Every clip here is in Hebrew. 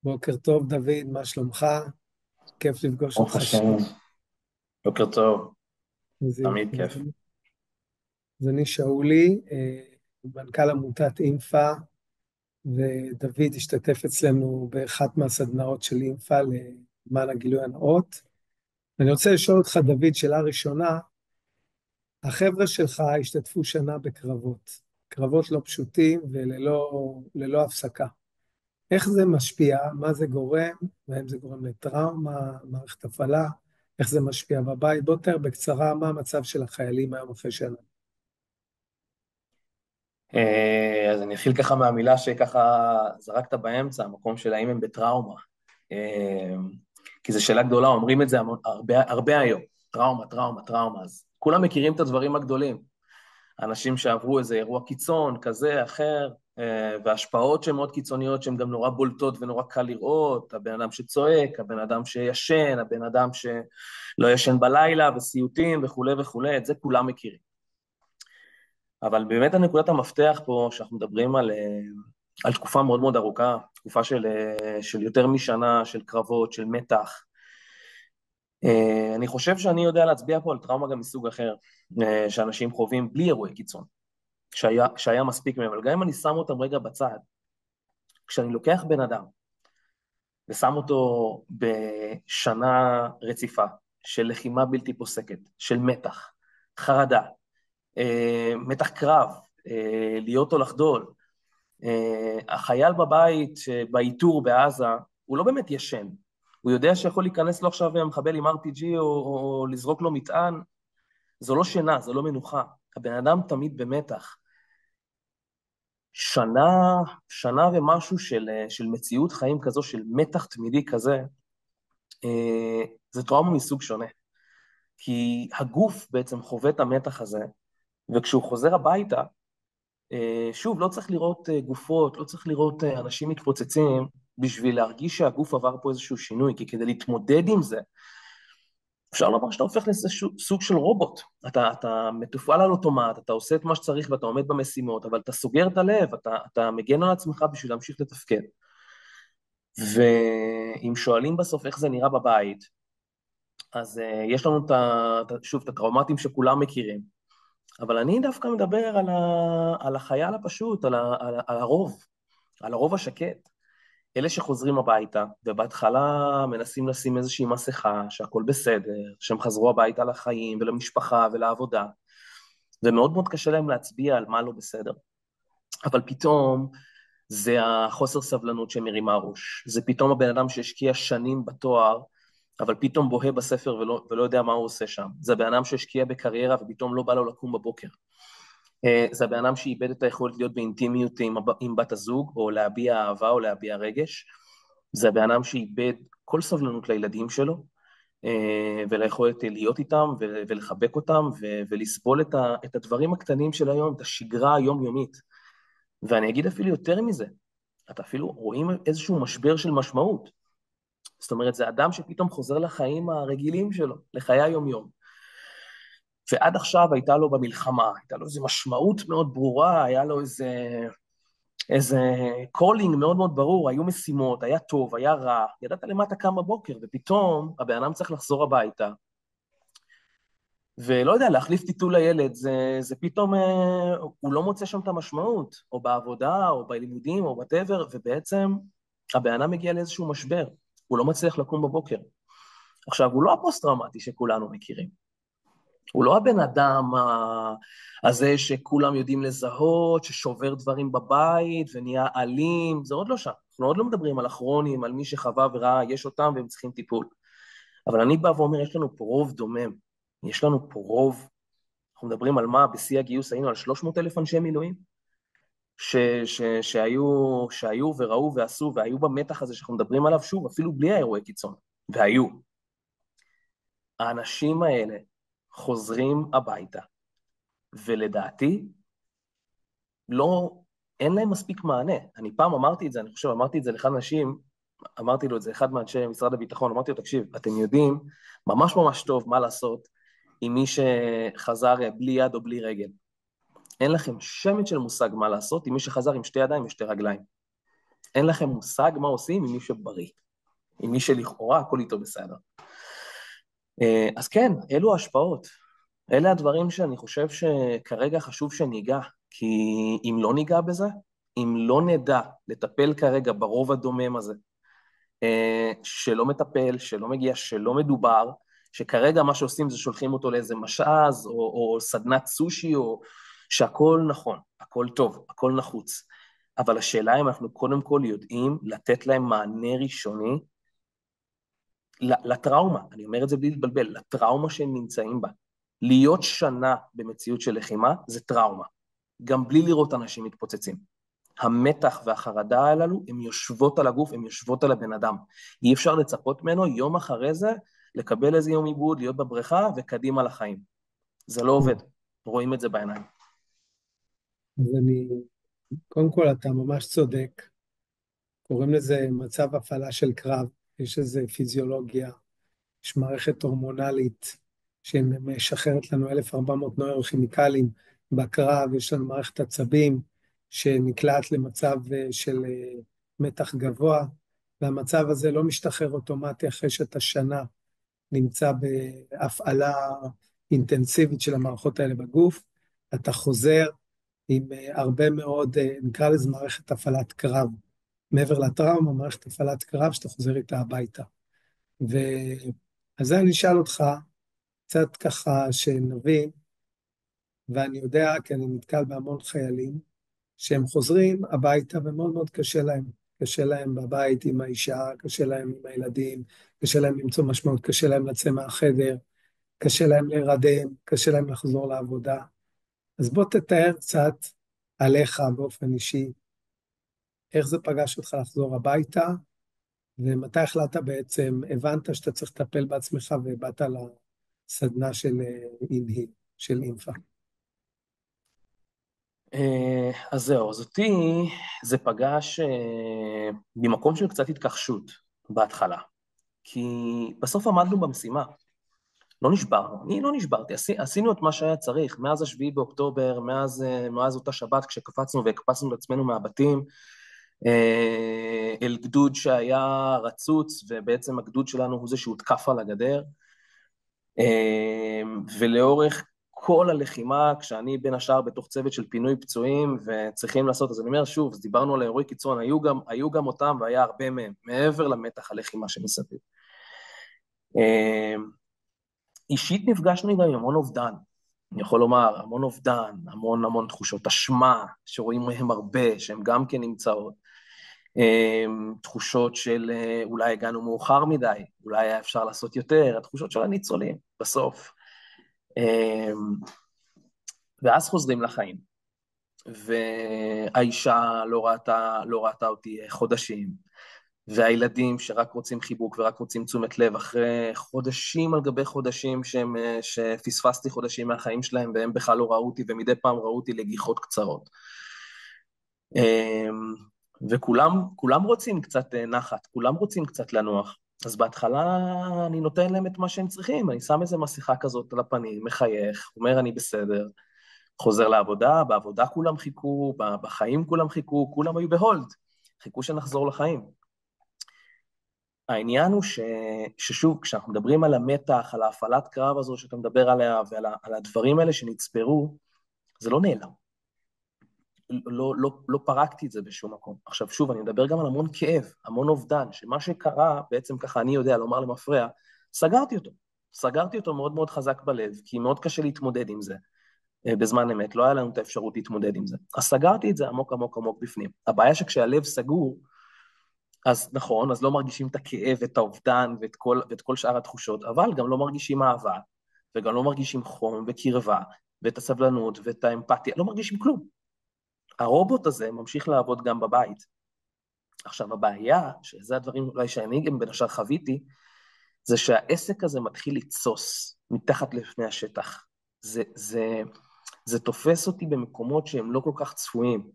בוקר טוב, דוד, מה שלומך? כיף לפגוש ברוך אותך השם, שוב. בוקר טוב, אז תמיד יופי. כיף. אז אני שאולי, מנכ"ל עמותת אינפה, ודוד השתתף אצלנו באחת מהסדנאות של אינפה למען הגילוי הנאות. אני רוצה לשאול אותך, דוד, שאלה ראשונה, החבר'ה שלך השתתפו שנה בקרבות, קרבות לא פשוטים וללא הפסקה. איך זה משפיע? מה זה גורם? והאם זה גורם לטראומה, מערכת הפעלה? איך זה משפיע בבית? בוא תאר בקצרה מה המצב של החיילים היום אחרי שנה. אז אני אתחיל ככה מהמילה שככה זרקת באמצע, המקום של האם הם בטראומה. אה, כי זו שאלה גדולה, אומרים את זה הרבה היום, טראומה, טראומה, טראומה, אז כולם מכירים את הדברים הגדולים. אנשים שעברו איזה אירוע קיצון, כזה, אחר, והשפעות שהן מאוד קיצוניות, שהן גם נורא בולטות ונורא קל לראות, הבן אדם שצועק, הבן אדם שישן, הבן אדם שלא ישן בלילה, וסיוטים וכולי וכולי, את זה כולם מכירים. אבל באמת הנקודת המפתח פה, שאנחנו מדברים על תקופה מאוד מאוד ארוכה, תקופה של יותר משנה, של קרבות, של מתח. אני חושב שאני יודע להצביע פה על טראומה גם מסוג אחר, שאנשים חווים בלי אירועי קיצון, שהיה מספיק מהם, אבל גם אם אני שם אותם רגע בצד, כשאני לוקח בן אדם ושם אותו בשנה רציפה של לחימה בלתי פוסקת, של מתח, חרדה, מתח קרב, להיות או לחדול, החייל בבית, באיתור בעזה, הוא לא באמת ישן. הוא יודע שיכול להיכנס לו עכשיו מחבל עם RPG או לזרוק לו מטען. זו לא שינה, זו לא מנוחה. הבן אדם תמיד במתח. שנה ומשהו של מציאות חיים כזו, של מתח תמידי כזה, זה טראומה מסוג שונה. כי הגוף בעצם חווה את המתח הזה, וכשהוא חוזר הביתה, שוב, לא צריך לראות גופות, לא צריך לראות אנשים מתפוצצים, בשביל להרגיש שהגוף עבר פה איזשהו שינוי, כי כדי להתמודד עם זה, אפשר לומר שאתה הופך לאיזה סוג של רובוט. אתה מתופעל על אוטומט, אתה עושה את מה שצריך ואתה עומד במשימות, אבל אתה סוגר את הלב, אתה מגן על עצמך בשביל להמשיך לתפקד. ואם שואלים בסוף איך זה נראה בבית, אז יש לנו שוב, את הטראומטים שכולם מכירים, אבל אני דווקא מדבר על החייל הפשוט, על הרוב השקט. אלה שחוזרים הביתה, ובהתחלה מנסים לשים איזושהי מסכה, שהכל בסדר, שהם חזרו הביתה לחיים ולמשפחה ולעבודה, ומאוד מאוד קשה להם להצביע על מה לא בסדר. אבל פתאום זה החוסר סבלנות שמרימה ראש, זה פתאום הבן אדם שהשקיע שנים בתואר, אבל פתאום בוהה בספר ולא יודע מה הוא עושה שם. זה הבן אדם שהשקיע בקריירה ופתאום לא בא לו לקום בבוקר. זה הבן אדם שאיבד את היכולת להיות באינטימיות עם בת הזוג, או להביע אהבה או להביע רגש. זה הבן אדם שאיבד כל סבלנות לילדים שלו, וליכולת להיות איתם ולחבק אותם ולסבול את הדברים הקטנים של היום, את השגרה היומיומית. ואני אגיד אפילו יותר מזה, אתה אפילו רואים איזשהו משבר של משמעות. זאת אומרת, זה אדם שפתאום חוזר לחיים הרגילים שלו, לחיי היומיום. ועד עכשיו הייתה לו במלחמה, הייתה לו איזו משמעות מאוד ברורה, היה לו איזה קולינג מאוד מאוד ברור, היו משימות, היה טוב, היה רע, ידעת למה אתה קם בבוקר, ופתאום הבן אדם צריך לחזור הביתה, ולא יודע, להחליף טיטול לילד, זה פתאום, הוא לא מוצא שם את המשמעות, או בעבודה, או בלימודים, או whatever, ובעצם הבן אדם מגיע לאיזשהו משבר, הוא לא מצליח לקום בבוקר. עכשיו, הוא לא הפוסט-טראומטי שכולנו מכירים, הוא לא הבן אדם הזה שכולם יודעים לזהות, ששובר דברים בבית ונהיה אלים, זה עוד לא שם. אנחנו עוד לא מדברים על הכרונים, על מי שחווה וראה, יש אותם והם צריכים טיפול. אבל אני בא ואומר, יש לנו פה רוב דומם, יש לנו פה רוב, אנחנו מדברים על מה, בשיא הגיוס היינו על 300,000 אנשי מילואים, שהיו וראו ועשו, והיו במתח הזה שאנחנו מדברים עליו, שוב, אפילו בלי האירועי קיצון, והיו. האנשים האלה חוזרים הביתה, ולדעתי, לא, אין להם מספיק מענה. אני פעם אמרתי את זה, אני חושב, אמרתי את זה לאחד אנשים, אמרתי לו את זה, אחד מאנשי משרד הביטחון, אמרתי לו, תקשיב, אתם יודעים ממש ממש טוב מה לעשות עם מי שחזר בלי יד או בלי רגל. אין לכם שמץ של מושג מה לעשות עם מי שחזר עם שתי ידיים ושתי רגליים. אין לכם מושג מה עושים עם מי שבריא, עם מי שלכאורה הכל איתו בסדר. אז כן, אלו ההשפעות. אלה הדברים שאני חושב שכרגע חשוב שניגע, כי אם לא ניגע בזה, אם לא נדע לטפל כרגע ברוב הדומם הזה, שלא מטפל, שלא מגיע, שלא מדובר, שכרגע מה שעושים זה שולחים אותו לאיזה משאז, או סדנת סושי, או שהכל נכון, הכל טוב, הכל נחוץ. אבל השאלה אם אנחנו קודם כל יודעים לתת להם מענה ראשוני לטראומה, אני אומר את זה בלי להתבלבל, לטראומה שהם נמצאים בה. להיות שנה במציאות של לחימה זה טראומה, גם בלי לראות אנשים מתפוצצים. המתח והחרדה הללו, הן יושבות על הגוף, הן יושבות על הבן אדם. אי אפשר לצפות ממנו יום אחרי זה, לקבל איזה יום עיבוד, להיות בבריכה וקדימה לחיים. זה לא עובד, רואים את זה בעיניים. אז קודם כל אתה ממש צודק, קוראים לזה מצב הפעלה של קרב, יש איזו פיזיולוגיה, יש מערכת הורמונלית שמשחררת לנו 1400 נוירוכימיקלים בקרב, יש לנו מערכת עצבים שנקלעת למצב של מתח גבוה, והמצב הזה לא משתחרר אוטומטי אחרי שאתה שנה נמצא בהפעלה אינטנסיבית של המערכות האלה בגוף, אתה חוזר עם הרבה מאוד, נקרא לזה מערכת הפעלת קרב, מעבר לטראומה, מערכת הפעלת קרב שאתה חוזר איתה הביתה. אז אני אשאל אותך, קצת ככה שנבין, ואני יודע כי אני נתקל בהמון חיילים, שהם חוזרים הביתה ומאוד מאוד קשה להם. קשה להם בבית עם האישה, קשה להם עם הילדים, קשה להם למצוא משמעות, קשה להם לצאת מהחדר, קשה להם להירדם, קשה להם לחזור לעבודה. אז בוא תתאר קצת עליך באופן אישי, איך זה פגש אותך לחזור הביתה, ומתי החלטת בעצם, הבנת שאתה צריך לטפל בעצמך ובאת לסדנה של אינהיל, של אינפה. אז זהו, אז אותי זה פגש ממקום של קצת התכחשות בהתחלה, כי בסוף עמדנו במשימה, לא נשברנו, אני לא נשברתי, עשינו את מה שהיה צריך, מאז השביעי באוקטובר, מאז אותה שבת כשקפצנו והקפצנו את עצמנו מהבתים, אל גדוד שהיה רצוץ, ובעצם הגדוד שלנו הוא זה שהותקף על הגדר, ולאורך כל הלחימה, כשאני בין השאר בתוך צוות של פינוי פצועים וצריכים לעשות, אז אני אומר שוב, אז דיברנו על האירועי קיצון, היו גם אותם והיה הרבה מהם, מעבר למתח הלחימה שמסביב. אישית נפגשנו גם עם המון אובדן, אני יכול לומר, המון אובדן, המון תחושות אשמה, שרואים מהם הרבה, שהן גם כן נמצאות, תחושות של אולי הגענו מאוחר מדי, אולי היה אפשר לעשות יותר, התחושות של הניצולים בסוף. ואז חוזרים לחיים, והאישה לא ראתה אותי חודשים, והילדים שרק רוצים חיבוק ורק רוצים תשומת לב, אחרי חודשים על גבי חודשים שפספסתי חודשים מהחיים שלהם, והם בכלל לא ראו אותי, ומדי פעם ראו אותי לגיחות קצרות. וכולם רוצים קצת נחת, כולם רוצים קצת לנוח. אז בהתחלה אני נותן להם את מה שהם צריכים, אני שם איזה מסכה כזאת על הפנים, מחייך, אומר אני בסדר, חוזר לעבודה, בעבודה כולם חיכו, בחיים כולם חיכו, כולם היו בהולד, חיכו שנחזור לחיים. העניין הוא ששוב, כשאנחנו מדברים על המתח, על ההפעלת קרב הזו שאתה מדבר עליה, ועל הדברים האלה שנצפרו, זה לא נעלם. לא פרקתי את זה בשום מקום. עכשיו שוב, אני מדבר גם על המון כאב, המון אובדן, שמה שקרה, בעצם ככה אני יודע לומר למפרע, סגרתי אותו מאוד מאוד חזק בלב, כי מאוד קשה להתמודד עם זה. בזמן אמת, לא היה לנו את האפשרות להתמודד עם זה. אז סגרתי את זה עמוק עמוק עמוק בפנים. הבעיה שכשהלב סגור, אז נכון, אז לא מרגישים את הכאב, את האובדן ואת כל שאר התחושות, אבל גם לא מרגישים אהבה, וגם לא מרגישים חום וקרבה, ואת הסבלנות ואת האמפתיה, לא מרגישים כלום. הרובוט הזה ממשיך לעבוד גם בבית. עכשיו הבעיה, שזה הדברים אולי שאני גם בין השאר חוויתי, זה שהעסק הזה מתחיל לצוס מתחת לפני השטח. זה תופס אותי במקומות שהם לא כל כך צפויים.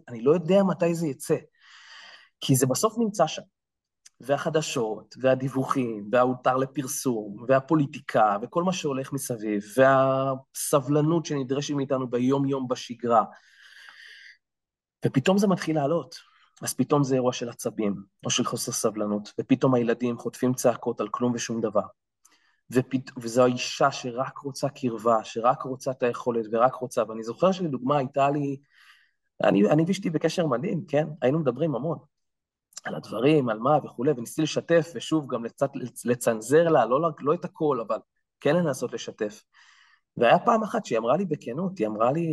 אני לא יודע מתי זה יצא, כי זה בסוף נמצא שם. והחדשות, והדיווחים, וההותר לפרסום, והפוליטיקה, וכל מה שהולך מסביב, והסבלנות שנדרשת מאיתנו ביום יום בשגרה, ופתאום זה מתחיל לעלות. אז פתאום זה אירוע של עצבים, או של חוסר סבלנות, ופתאום הילדים חוטפים צעקות על כלום ושום דבר. וזו האישה שרק רוצה קרבה, שרק רוצה את היכולת ורק רוצה, ואני זוכר שלדוגמה הייתה לי, אני ואשתי בקשר מדהים, כן? היינו מדברים המון על הדברים, על מה וכולי, וניסיתי לשתף, ושוב גם קצת לצנזר לה, לא את הכל, אבל כן לנסות לשתף. והיה פעם אחת שהיא אמרה לי בכנות, היא אמרה לי,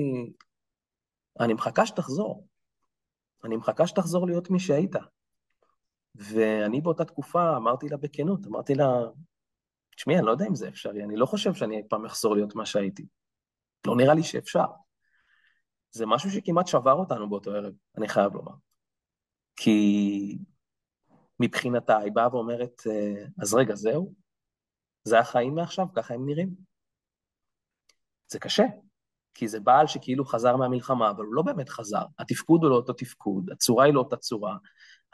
אני מחכה שתחזור, אני מחכה שתחזור להיות מי שהיית. ואני באותה תקופה אמרתי לה בכנות, אמרתי לה, תשמעי, אני לא יודע אם זה אפשרי, אני לא חושב שאני אי פעם אחזור להיות מה שהייתי. לא נראה לי שאפשר. זה משהו שכמעט שבר אותנו באותו ערב, אני חייב לומר. כי מבחינתה היא באה ואומרת, אז רגע, זהו? זה החיים מעכשיו, ככה הם נראים. זה קשה, כי זה בעל שכאילו חזר מהמלחמה, אבל הוא לא באמת חזר. התפקוד הוא לא אותו תפקוד, הצורה היא לא אותה צורה,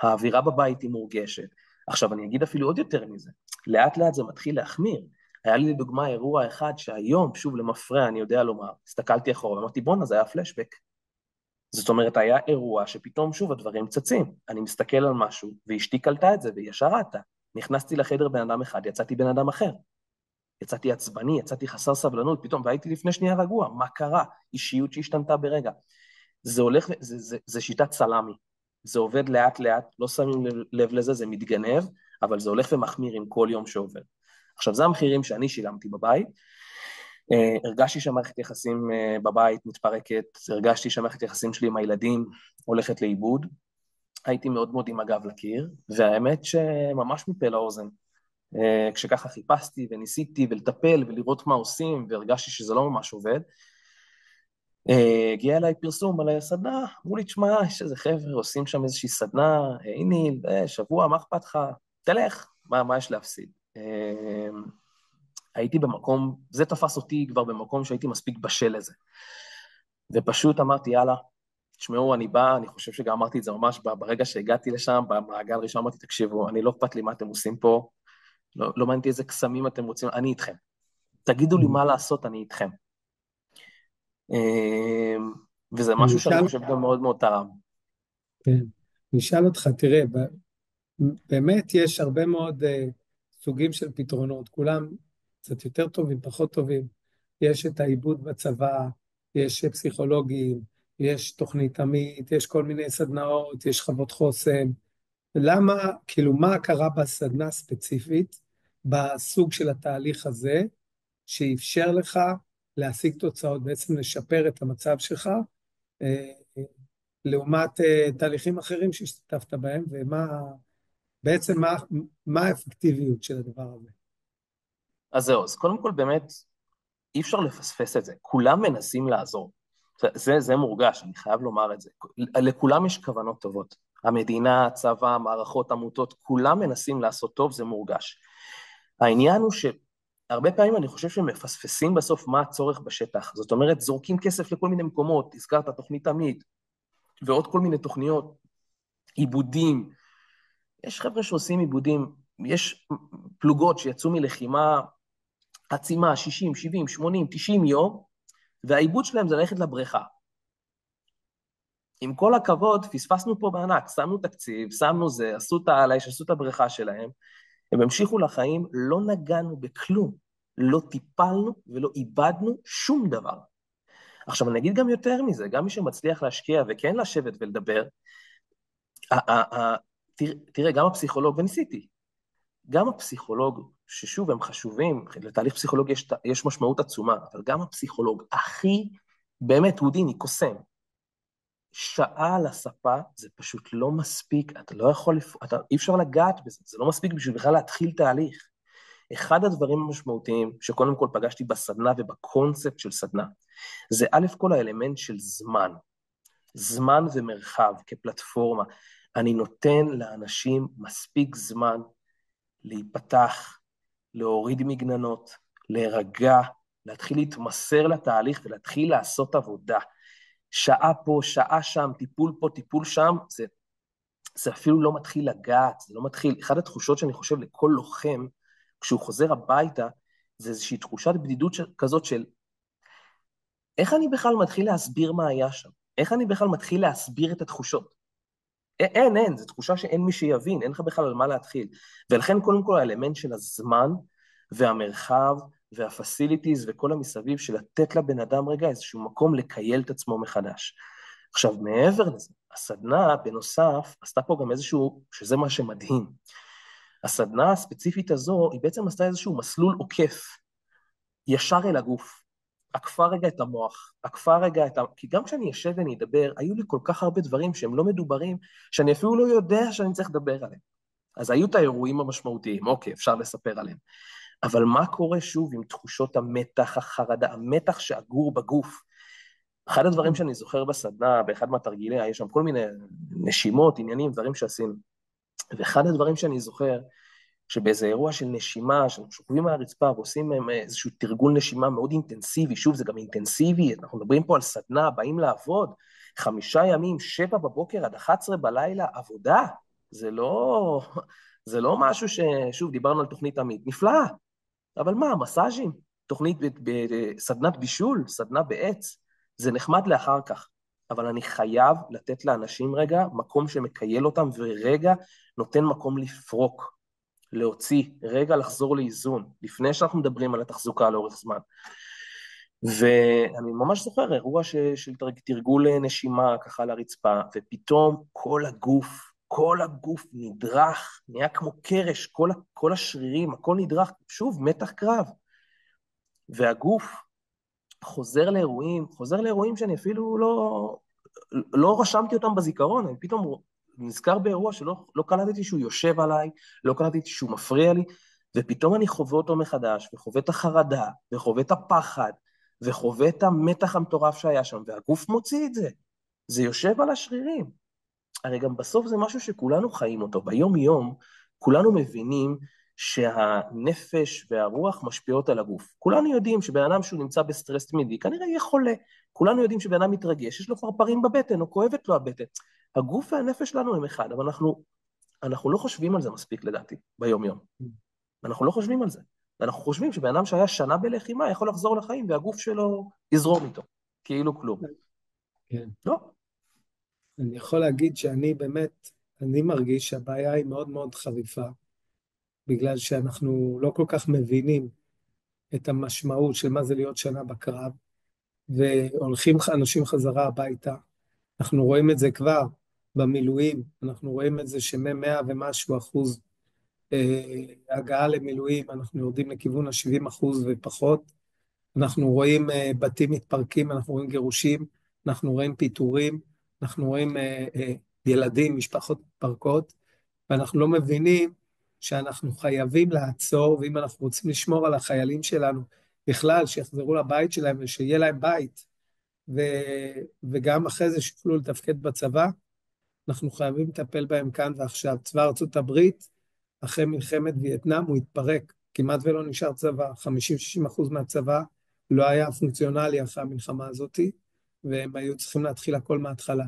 האווירה בבית היא מורגשת. עכשיו, אני אגיד אפילו עוד יותר מזה. לאט לאט זה מתחיל להחמיר. היה לי לדוגמה אירוע אחד שהיום, שוב למפרע, אני יודע לומר, הסתכלתי אחורה, אמרתי, בונה, זה היה פלשבק. זאת אומרת, היה אירוע שפתאום שוב הדברים צצים. אני מסתכל על משהו, ואשתי קלטה את זה, והיא ישר ראתה. נכנסתי לחדר בן אדם אחד, יצאתי בן אדם אחר. יצאתי עצבני, יצאתי חסר סבלנות, פתאום, והייתי לפני שנייה רגוע, מה קרה? אישיות שהשתנתה ברגע. זה הולך, זה שיטת סלמי. זה עובד לאט לאט, לא שמים לב לזה, זה מתגנב, אבל זה הולך ומחמיר עם כל יום שעובר. עכשיו, זה המחירים שאני שילמתי בבית, הרגשתי שהמערכת יחסים בבית מתפרקת, הרגשתי שהמערכת יחסים שלי עם הילדים הולכת לאיבוד, הייתי מאוד מאוד עם הגב לקיר, והאמת שממש מפה לאוזן, כשככה חיפשתי וניסיתי ולטפל ולראות מה עושים, והרגשתי שזה לא ממש עובד, הגיע אליי פרסום על הסדנה, אמרו לי, תשמע, יש איזה חבר'ה, עושים שם איזושהי סדנה, הנה, שבוע, מה אכפת לך? תלך, מה יש להפסיד? הייתי במקום, זה תפס אותי כבר במקום שהייתי מספיק בשל לזה. ופשוט אמרתי, יאללה, תשמעו, אני בא, אני חושב שגם אמרתי את זה ממש ברגע שהגעתי לשם, במעגל ראשון אמרתי, תקשיבו, אני לא אכפת לי מה אתם עושים פה, לא מעניין איזה קסמים אתם רוצים, אני איתכם. תגידו לי מה לעשות, אני איתכם. וזה אני משהו שאני אשאל, חושב גם מאוד מאוד תרם. כן, אני אשאל אותך, תראה, באמת יש הרבה מאוד סוגים של פתרונות, כולם קצת יותר טובים, פחות טובים. יש את העיבוד בצבא, יש פסיכולוגים, יש תוכנית עמית, יש כל מיני סדנאות, יש שכבות חוסן. למה, כאילו, מה קרה בסדנה ספציפית, בסוג של התהליך הזה, שאפשר לך להשיג תוצאות, בעצם לשפר את המצב שלך, אה, לעומת תהליכים אחרים שהשתתפת בהם, ומה, בעצם מה האפקטיביות של הדבר הזה? אז זהו, אז קודם כל באמת, אי אפשר לפספס את זה. כולם מנסים לעזור. זה מורגש, אני חייב לומר את זה. לכולם יש כוונות טובות. המדינה, הצבא, מערכות, עמותות, כולם מנסים לעשות טוב, זה מורגש. העניין הוא שהרבה פעמים אני חושב שמפספסים בסוף מה הצורך בשטח. זאת אומרת, זורקים כסף לכל מיני מקומות, הזכרת תוכנית עמית, ועוד כל מיני תוכניות, עיבודים. יש חבר'ה שעושים עיבודים, יש פלוגות שיצאו מלחימה עצימה, 60, 70, 80, 90 יום, והעיבוד שלהם זה ללכת לבריכה. עם כל הכבוד, פספסנו פה בענק, שמנו תקציב, שמנו זה, עשו את העליש, עשו את הבריכה שלהם, הם המשיכו לחיים, לא נגענו בכלום, לא טיפלנו ולא איבדנו שום דבר. עכשיו, אני אגיד גם יותר מזה, גם מי שמצליח להשקיע וכן לשבת ולדבר, תראה, גם הפסיכולוג, וניסיתי, גם הפסיכולוג, ששוב הם חשובים, לתהליך פסיכולוגי יש משמעות עצומה, אבל גם הפסיכולוג הכי, באמת, הודיני, קוסם, שעה על הספה זה פשוט לא מספיק, אתה לא יכול, אי אפשר לגעת בזה, זה לא מספיק בשביל בכלל להתחיל תהליך. אחד הדברים המשמעותיים שקודם כל פגשתי בסדנה ובקונספט של סדנה, זה א' כל האלמנט של זמן, זמן ומרחב כפלטפורמה. אני נותן לאנשים מספיק זמן להיפתח, להוריד מגננות, להירגע, להתחיל להתמסר לתהליך ולהתחיל לעשות עבודה. שעה פה, שעה שם, טיפול פה, טיפול שם, זה אפילו לא מתחיל לגעת, זה לא מתחיל, אחת התחושות שאני חושב לכל לוחם, כשהוא חוזר הביתה, זה איזושהי תחושת בדידות כזאת של, איך אני בכלל מתחיל להסביר מה היה שם? איך אני בכלל מתחיל להסביר את התחושות? אין, זו תחושה שאין מי שיבין, אין לך בכלל על מה להתחיל. ולכן קודם כל האלמנט של הזמן והמרחב והפסיליטיז וכל המסביב של לתת לבן אדם רגע איזשהו מקום לקייל את עצמו מחדש. עכשיו, מעבר לזה, הסדנה בנוסף עשתה פה גם איזשהו, שזה מה שמדהים. הסדנה הספציפית הזו, היא בעצם עשתה איזשהו מסלול עוקף, ישר אל הגוף. עקפה רגע את המוח, עקפה רגע את כי גם כשאני אשב ואני אדבר, היו לי כל כך הרבה דברים שהם לא מדוברים, שאני אפילו לא יודע שאני צריך לדבר עליהם. אז היו את האירועים המשמעותיים, אוקיי, אפשר לספר עליהם. אבל מה קורה שוב עם תחושות המתח, החרדה, המתח שאגור בגוף? אחד הדברים שאני זוכר בסדנה, באחד מהתרגילים, יש שם כל מיני נשימות, עניינים, דברים שעשינו. ואחד הדברים שאני זוכר, שבאיזה אירוע של נשימה, שאנחנו שוכבים על הרצפה ועושים איזשהו תרגול נשימה מאוד אינטנסיבי, שוב, זה גם אינטנסיבי, אנחנו מדברים פה על סדנה, באים לעבוד, 5 ימים, 7 בבוקר עד 11 בלילה, עבודה, זה לא משהו ששוב, דיברנו על תוכנית עמית, נפלאה, אבל מה, מסאז'ים, תוכנית בסדנת בישול, סדנה בעץ, זה נחמד לאחר כך, אבל אני חייב לתת לאנשים רגע, מקום שמקייל אותם, ורגע נותן מקום לפרוק, להוציא, רגע לחזור לאיזון, לפני שאנחנו מדברים על התחזוקה לאורך זמן. ואני ממש זוכר אירוע של תרגול נשימה ככה על הרצפה, ופתאום כל הגוף נדרך, נהיה כמו קרש, כל השרירים, הכל נדרך, שוב, מתח קרב. והגוף חוזר לאירועים שאני אפילו לא רשמתי אותם בזיכרון, אני פתאום נזכר באירוע שלא קלטתי שהוא יושב עליי, לא קלטתי שהוא מפריע לי, ופתאום אני חווה אותו מחדש, וחווה את החרדה, וחווה את הפחד, וחווה את המתח המטורף שהיה שם, והגוף מוציא את זה. זה יושב על השרירים. הרי גם בסוף זה משהו שכולנו חיים אותו. ביום יום, כולנו מבינים שהנפש והרוח משפיעות על הגוף. כולנו יודעים שבן אדם שהוא נמצא בסטרס תמידי, כנראה יהיה חולה. כולנו יודעים שבן אדם מתרגש, יש לו פרפרים בבטן, או כואבת לו הבטן. הגוף והנפש שלנו הם אחד, אבל אנחנו לא חושבים על זה מספיק לדעתי, ביום יום. אנחנו לא חושבים על זה. אנחנו חושבים שבן אדם שהיה שנה בלחימה יכול לחזור לחיים, והגוף שלו יזרום איתו, כאילו כלום. כן. לא. אני יכול להגיד שאני באמת, אני מרגיש שהבעיה היא מאוד מאוד חריפה, בגלל שאנחנו לא כל כך מבינים את המשמעות של מה זה להיות שנה בקרב, והולכים אנשים חזרה הביתה. אנחנו רואים את זה כבר במילואים, אנחנו רואים את זה שמ-100 ומשהו אחוז הגעה למילואים, אנחנו יורדים לכיוון ה-70% ופחות. אנחנו רואים בתים מתפרקים, אנחנו רואים גירושים, אנחנו רואים פיטורים, אנחנו רואים ילדים, משפחות מתפרקות, ואנחנו לא מבינים שאנחנו חייבים לעצור, ואם אנחנו רוצים לשמור על החיילים שלנו בכלל, שיחזרו לבית שלהם ושיהיה להם בית, וגם אחרי זה שיוכלו לתפקד בצבא, אנחנו חייבים לטפל בהם כאן ועכשיו. צבא ארצות הברית, אחרי מלחמת וייטנאם, הוא התפרק, כמעט ולא נשאר צבא, 50-60% מהצבא לא היה פונקציונלי אחרי המלחמה הזאת, והם היו צריכים להתחיל הכל מההתחלה.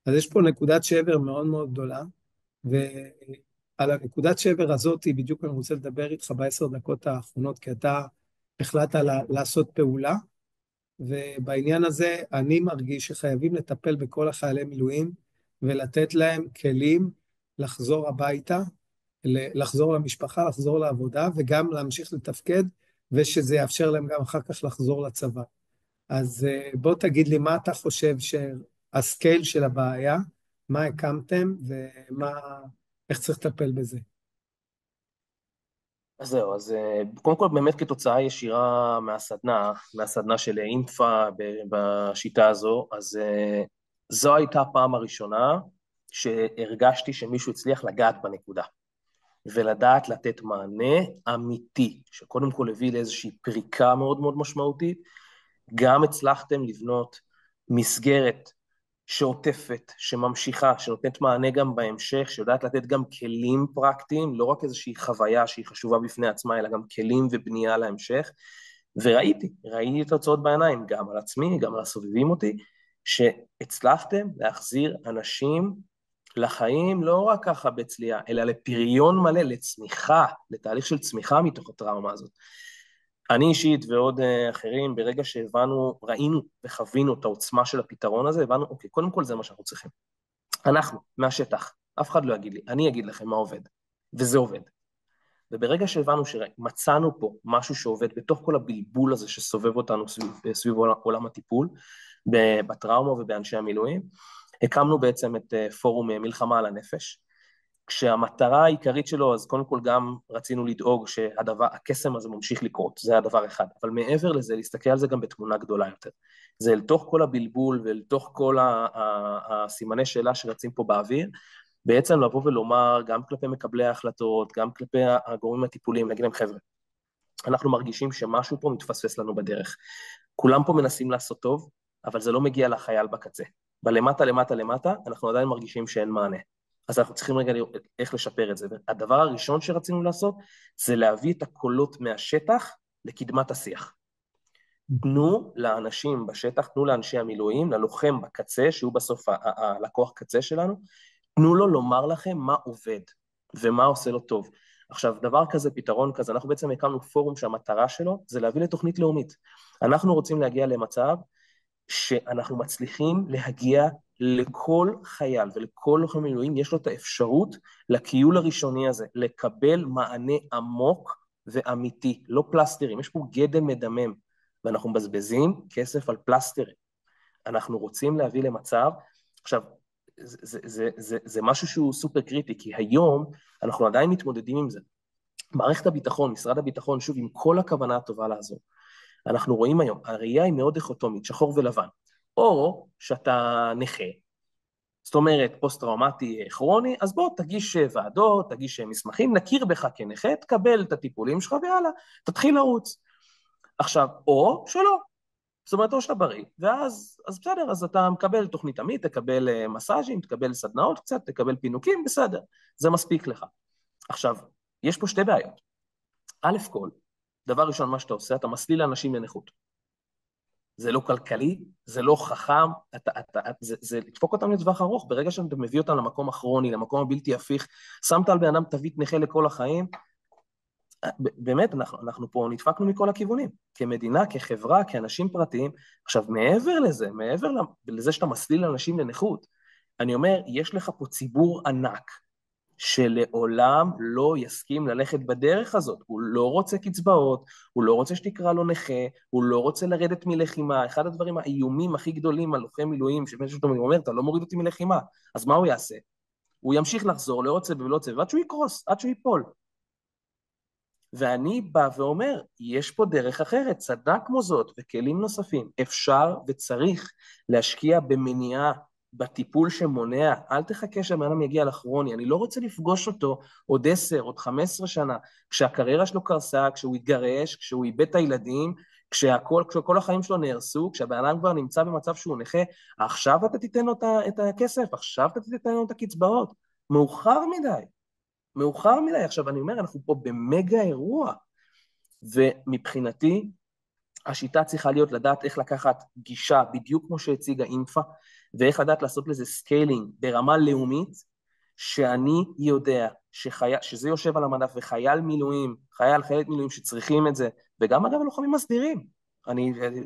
אז יש פה נקודת שבר מאוד מאוד גדולה, ועל הנקודת שבר הזאת, בדיוק אני רוצה לדבר איתך ב10 דקות האחרונות, כי אתה החלטת לעשות פעולה, ובעניין הזה אני מרגיש שחייבים לטפל בכל החיילי מילואים, ולתת להם כלים לחזור הביתה, לחזור למשפחה, לחזור לעבודה, וגם להמשיך לתפקד, ושזה יאפשר להם גם אחר כך לחזור לצבא. אז בוא תגיד לי מה אתה חושב שהסקייל של הבעיה, מה הקמתם ואיך צריך לטפל בזה. אז זהו, אז קודם כל באמת כתוצאה ישירה מהסדנה של אינפה בשיטה הזו, אז זו הייתה הפעם הראשונה שהרגשתי שמישהו הצליח לגעת בנקודה, ולדעת לתת מענה אמיתי, שקודם כל הביא לאיזושהי פריקה מאוד מאוד משמעותית, גם הצלחתם לבנות מסגרת שעוטפת, שממשיכה, שנותנת מענה גם בהמשך, שיודעת לתת גם כלים פרקטיים, לא רק איזושהי חוויה שהיא חשובה בפני עצמה, אלא גם כלים ובנייה להמשך, וראיתי את התוצאות בעיניים, גם על עצמי, גם על הסובבים אותי, שהצלחתם להחזיר אנשים לחיים לא רק ככה בצליעה, אלא לפריון מלא, לצמיחה, לתהליך של צמיחה מתוך הטראומה הזאת. אני אישית ועוד אחרים, ברגע שהבנו, ראינו וחווינו את העוצמה של הפתרון הזה, הבנו, אוקיי, קודם כל זה מה שאנחנו צריכים. אנחנו, מהשטח, אף אחד לא יגיד לי, אני אגיד לכם מה עובד, וזה עובד. וברגע שהבנו שמצאנו פה משהו שעובד בתוך כל הבלבול הזה שסובב אותנו סביב עולם הטיפול, בטראומה ובאנשי המילואים, הקמנו בעצם את פורום מלחמה על הנפש, כשהמטרה העיקרית שלו, אז קודם כל גם רצינו לדאוג שהקסם הזה ממשיך לקרות, זה הדבר אחד, אבל מעבר לזה, להסתכל על זה גם בתמונה גדולה יותר. זה אל תוך כל הבלבול ואל תוך כל הסימני שאלה שרצים פה באוויר, בעצם לבוא ולומר גם כלפי מקבלי ההחלטות, גם כלפי הגורמים הטיפוליים, להגיד להם חבר'ה, אנחנו מרגישים שמשהו פה מתפספס לנו בדרך. כולם פה מנסים לעשות טוב, אבל זה לא מגיע לחייל בקצה. בלמטה, למטה, למטה, אנחנו עדיין מרגישים שאין מענה. אז אנחנו צריכים רגע לראות איך לשפר את זה. הדבר הראשון שרצינו לעשות, זה להביא את הקולות מהשטח לקדמת השיח. תנו לאנשים בשטח, תנו לאנשי המילואים, ללוחם בקצה, שהוא בסוף הלקוח קצה שלנו, תנו לו לומר לכם מה עובד ומה עושה לו טוב. עכשיו, דבר כזה, פתרון כזה, אנחנו בעצם הקמנו פורום שהמטרה שלו זה להביא לתוכנית לאומית. אנחנו רוצים להגיע למצב שאנחנו מצליחים להגיע לכל חייל ולכל לוחם מילואים, יש לו את האפשרות לקיול הראשוני הזה, לקבל מענה עמוק ואמיתי, לא פלסטרים, יש פה גדם מדמם, ואנחנו מבזבזים כסף על פלסטרים. אנחנו רוצים להביא למצב, עכשיו, זה משהו שהוא סופר קריטי, כי היום אנחנו עדיין מתמודדים עם זה. מערכת הביטחון, משרד הביטחון, שוב, עם כל הכוונה הטובה לעזור, אנחנו רואים היום, הראייה היא מאוד דיכוטומית, שחור ולבן, או שאתה נכה, זאת אומרת, פוסט-טראומטי כרוני, אז בוא תגיש ועדות, תגיש מסמכים, נכיר בך כנכה, תקבל את הטיפולים שלך, ויאללה, תתחיל לרוץ. עכשיו, או שלא, זאת אומרת, או שאתה בריא, ואז, אז בסדר, אז אתה מקבל תוכנית עמית, תקבל מסאז'ים, תקבל סדנאות קצת, תקבל פינוקים, בסדר, זה מספיק לך. עכשיו, יש פה שתי בעיות. א' כל, דבר ראשון, מה שאתה עושה, אתה מסליל לאנשים לנכות. זה לא כלכלי, זה לא חכם, זה לדפוק אותם לטווח ארוך, ברגע שאתה מביא אותם למקום הכרוני, למקום הבלתי הפיך, שמת על בן אדם תווית נכה לכל החיים, באמת, אנחנו פה נדפקנו מכל הכיוונים, כמדינה, כחברה, כאנשים פרטיים. עכשיו, מעבר לזה, מעבר לזה שאתה מסליל אנשים לנכות, אני אומר, יש לך פה ציבור ענק, שלעולם לא יסכים ללכת בדרך הזאת, הוא לא רוצה קצבאות, הוא לא רוצה שתקרא לו נכה, הוא לא רוצה לרדת מלחימה, אחד הדברים האיומים הכי גדולים על לוחם מילואים, שבן שאתה אומר, אתה לא מוריד אותי מלחימה, אז מה הוא יעשה? הוא ימשיך לחזור, לא רוצה ולא רוצה, ועד שהוא יקרוס, עד שהוא ייפול. ואני בא ואומר, יש פה דרך אחרת, צדק כמו זאת וכלים נוספים, אפשר וצריך להשקיע במניעה, בטיפול שמונע, אל תחכה שהבן יגיע לכרוני, אני לא רוצה לפגוש אותו עוד 10, עוד 15 שנה, כשהקריירה שלו קרסה, כשהוא התגרש, כשהוא איבד את הילדים, כשכל החיים שלו נהרסו, כשהבן אדם כבר נמצא במצב שהוא נכה, עכשיו אתה תיתן לו את הכסף, עכשיו אתה תיתן לו את הקצבאות, מאוחר מדי. מאוחר מדי. עכשיו אני אומר, אנחנו פה במגה אירוע, ומבחינתי, השיטה צריכה להיות לדעת איך לקחת גישה, בדיוק כמו שהציגה אינפה, ואיך לדעת לעשות לזה סקיילינג ברמה לאומית, שאני יודע שזה יושב על המדף, וחייל מילואים, חיילת מילואים שצריכים את זה, וגם אגב הלוחמים מסדירים.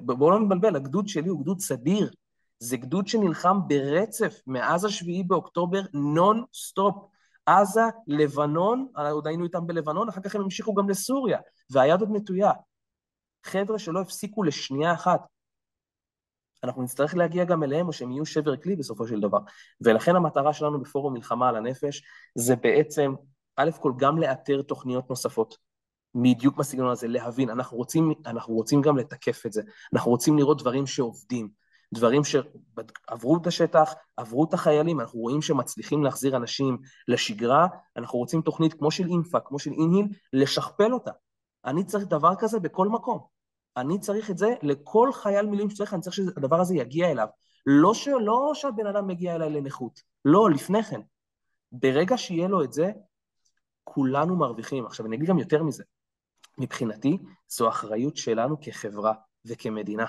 בואו לא נתבלבל, הגדוד שלי הוא גדוד סדיר, זה גדוד שנלחם ברצף מאז השביעי באוקטובר נון סטופ, עזה, לבנון, עוד היינו איתם בלבנון, אחר כך הם המשיכו גם לסוריה, והיד עוד נטויה. חבר'ה שלא הפסיקו לשנייה אחת. אנחנו נצטרך להגיע גם אליהם, או שהם יהיו שבר כלי בסופו של דבר. ולכן המטרה שלנו בפורום מלחמה על הנפש, זה בעצם, א' כל, גם לאתר תוכניות נוספות, בדיוק בסגנון הזה, להבין, אנחנו רוצים גם לתקף את זה, אנחנו רוצים לראות דברים שעובדים, דברים שעברו את השטח, עברו את החיילים, אנחנו רואים שמצליחים להחזיר אנשים לשגרה, אנחנו רוצים תוכנית כמו של אינפה, כמו של אינהיל, לשכפל אותה. אני צריך דבר כזה בכל מקום. אני צריך את זה לכל חייל מילואים שצריך, אני צריך שהדבר הזה יגיע אליו. לא שהבן אדם מגיע אליי לנכות, לא, לפני כן. ברגע שיהיה לו את זה, כולנו מרוויחים. עכשיו, אני אגיד גם יותר מזה. מבחינתי, זו אחריות שלנו כחברה וכמדינה.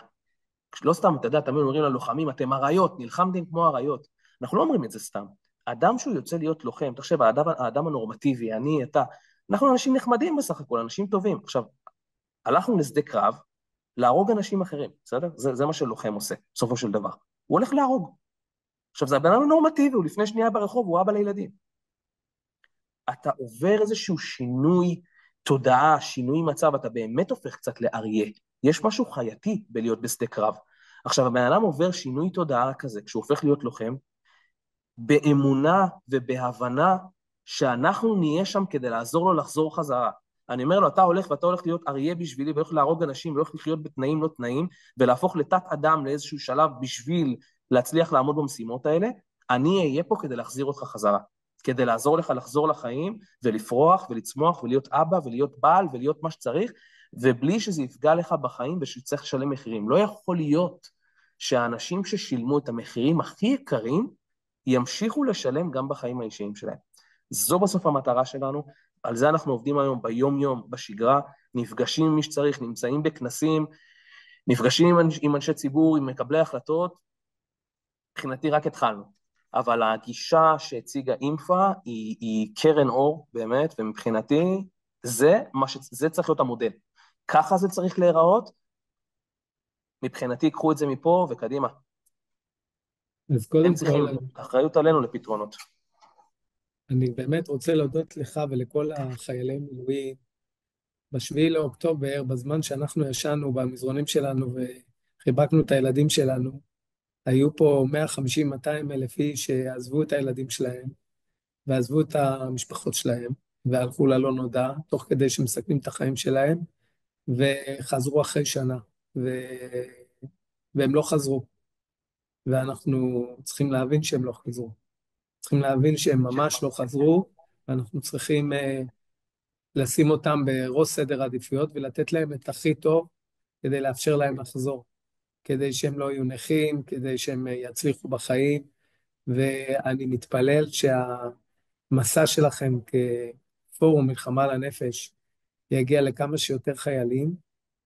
לא סתם, אתה יודע, תמיד אומרים ללוחמים, אתם אריות, נלחמתם כמו אריות. אנחנו לא אומרים את זה סתם. האדם שהוא יוצא להיות לוחם, תחשב, האדם הנורמטיבי, אני, אתה, אנחנו אנשים נחמדים בסך הכל, אנשים טובים. עכשיו, הלכנו לשדה קרב, להרוג אנשים אחרים, בסדר? זה מה שלוחם עושה, בסופו של דבר. הוא הולך להרוג. עכשיו, זה הבן אדם הנורמטיבי, הוא לפני שנייה ברחוב, הוא אבא לילדים. אתה עובר איזשהו שינוי תודעה, שינוי מצב, אתה באמת הופך קצת לאריה. יש משהו חייתי בלהיות בשדה קרב. עכשיו, הבן אדם עובר שינוי תודעה כזה, כשהוא הופך להיות לוחם, באמונה ובהבנה שאנחנו נהיה שם כדי לעזור לו לחזור חזרה. אני אומר לו, אתה הולך ואתה הולך להיות אריה בשבילי, והולך להרוג אנשים, והולך לחיות בתנאים לא תנאים, ולהפוך לתת אדם לאיזשהו שלב בשביל להצליח לעמוד במשימות האלה, אני אהיה פה כדי להחזיר אותך חזרה, כדי לעזור לך לחזור לחיים, ולפרוח ולצמוח ולהיות אבא ולהיות בעל ולהיות מה שצריך, ובלי שזה יפגע לך בחיים ושצריך לשלם מחירים. לא יכול להיות שהאנשים ששילמו את המחירים הכי יקרים, ימשיכו לשלם גם בחיים האישיים שלהם. זו בסוף המטרה שלנו, על זה אנחנו עובדים היום ביום יום, בשגרה, נפגשים עם מי שצריך, נמצאים בכנסים, נפגשים עם אנשי ציבור, עם מקבלי החלטות, מבחינתי רק התחלנו. אבל הגישה שהציגה אינפה היא קרן אור, באמת, ומבחינתי זה צריך להיות המודל. ככה זה צריך להיראות, מבחינתי קחו את זה מפה וקדימה. אז הם קודם כל, צריכים, האחריות עלינו לפתרונות. אני באמת רוצה להודות לך ולכל החיילי מילואים. בשביעי לאוקטובר, בזמן שאנחנו ישנו במזרונים שלנו וחיבקנו את הילדים שלנו, היו פה 150-200 אלף איש שעזבו את הילדים שלהם, ועזבו את המשפחות שלהם, והלכו ללא נודע, תוך כדי שמסכנים את החיים שלהם, וחזרו אחרי שנה, והם לא חזרו, ואנחנו צריכים להבין שהם לא חזרו. צריכים להבין שהם ממש לא חזרו, ואנחנו צריכים לשים אותם בראש סדר העדיפויות, ולתת להם את הכי טוב, כדי לאפשר להם לחזור, כדי שהם לא יהיו נכים, כדי שהם יצליחו בחיים, ואני מתפלל שהמסע שלכם כפורום מלחמה לנפש יגיע לכמה שיותר חיילים,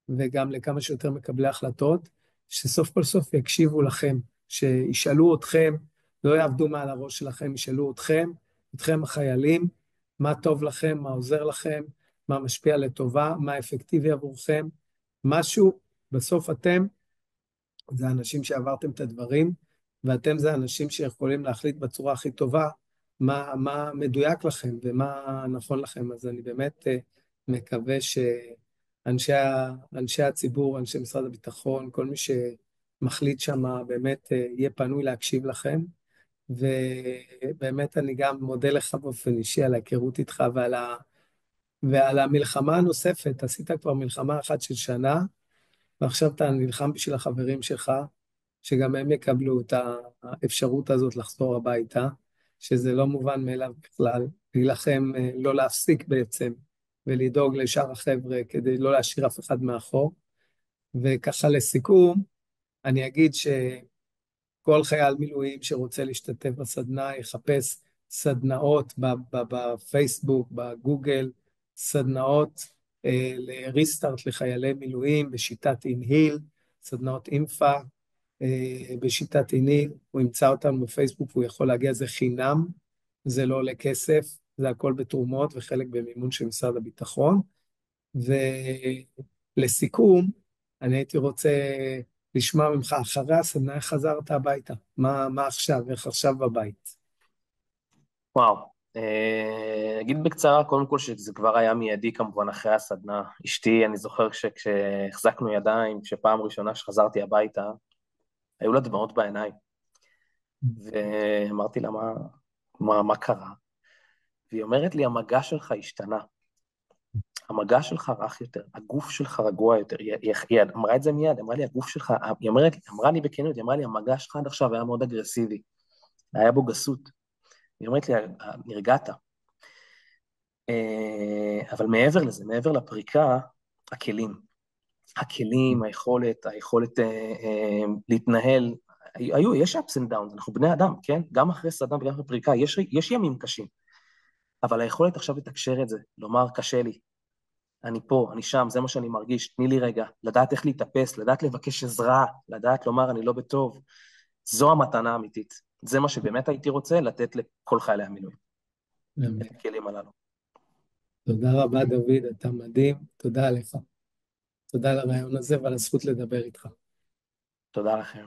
וגם לכמה שיותר מקבלי החלטות, שסוף כל סוף יקשיבו לכם, שישאלו אתכם, לא יעבדו מעל הראש שלכם, ישאלו אתכם החיילים, מה טוב לכם, מה עוזר לכם, מה משפיע לטובה, מה אפקטיבי עבורכם, משהו, בסוף אתם זה האנשים שעברתם את הדברים, ואתם זה האנשים שיכולים להחליט בצורה הכי טובה מה מדויק לכם ומה נכון לכם. אז אני באמת מקווה שאנשי הציבור, אנשי משרד הביטחון, כל מי שמחליט שם באמת יהיה פנוי להקשיב לכם. ובאמת אני גם מודה לך באופן אישי על ההיכרות איתך ועל המלחמה הנוספת. עשית כבר מלחמה אחת של שנה, ועכשיו אתה נלחם בשביל החברים שלך, שגם הם יקבלו את האפשרות הזאת לחזור הביתה, שזה לא מובן מאליו בכלל, להילחם, לא להפסיק בעצם, ולדאוג לשאר החבר'ה כדי לא להשאיר אף אחד מאחור. וככה לסיכום, אני אגיד שכל חייל מילואים שרוצה להשתתף בסדנה, יחפש סדנאות בפייסבוק, בגוגל, סדנאות לריסטארט לחיילי מילואים בשיטת אינהיל, סדנאות אינפה, בשיטת איניל, הוא ימצא אותנו בפייסבוק, הוא יכול להגיע, זה חינם, זה לא עולה כסף, זה הכל בתרומות וחלק במימון של משרד הביטחון. ולסיכום, אני הייתי רוצה לשמוע ממך אחרי הסדנה, איך חזרת הביתה? מה עכשיו, איך עכשיו בבית? וואו, אגיד בקצרה, קודם כל שזה כבר היה מיידי כמובן אחרי הסדנה. אשתי, אני זוכר כשהחזקנו ידיים, כשפעם ראשונה שחזרתי הביתה, היו לה דמעות בעיניים, ואמרתי לה, מה קרה? והיא אומרת לי, המגע שלך השתנה, המגע שלך רך יותר, הגוף שלך רגוע יותר, היא אמרה את זה מיד, אמרה לי, הגוף שלך, אמרה לי בכנות, היא אמרה לי, המגע שלך עד עכשיו היה מאוד אגרסיבי, היה בו גסות. היא אומרת לי, נרגעת. אבל מעבר לזה, מעבר לפריקה, הכלים, היכולת להתנהל, יש ups and downs, אנחנו בני אדם, כן? גם אחרי סדנה וגם אחרי פריקה, יש ימים קשים, אבל היכולת עכשיו לתקשר את זה, לומר, קשה לי, אני פה, אני שם, זה מה שאני מרגיש, תני לי רגע, לדעת איך להתאפס, לדעת לבקש עזרה, לדעת לומר, אני לא בטוב, זו המתנה האמיתית. זה מה שבאמת הייתי רוצה לתת לכל חיילי המילואים, את הכלים הללו. תודה רבה דוד, אתה מדהים, תודה לך. תודה על הרעיון הזה ועל הזכות לדבר איתך. תודה לכם.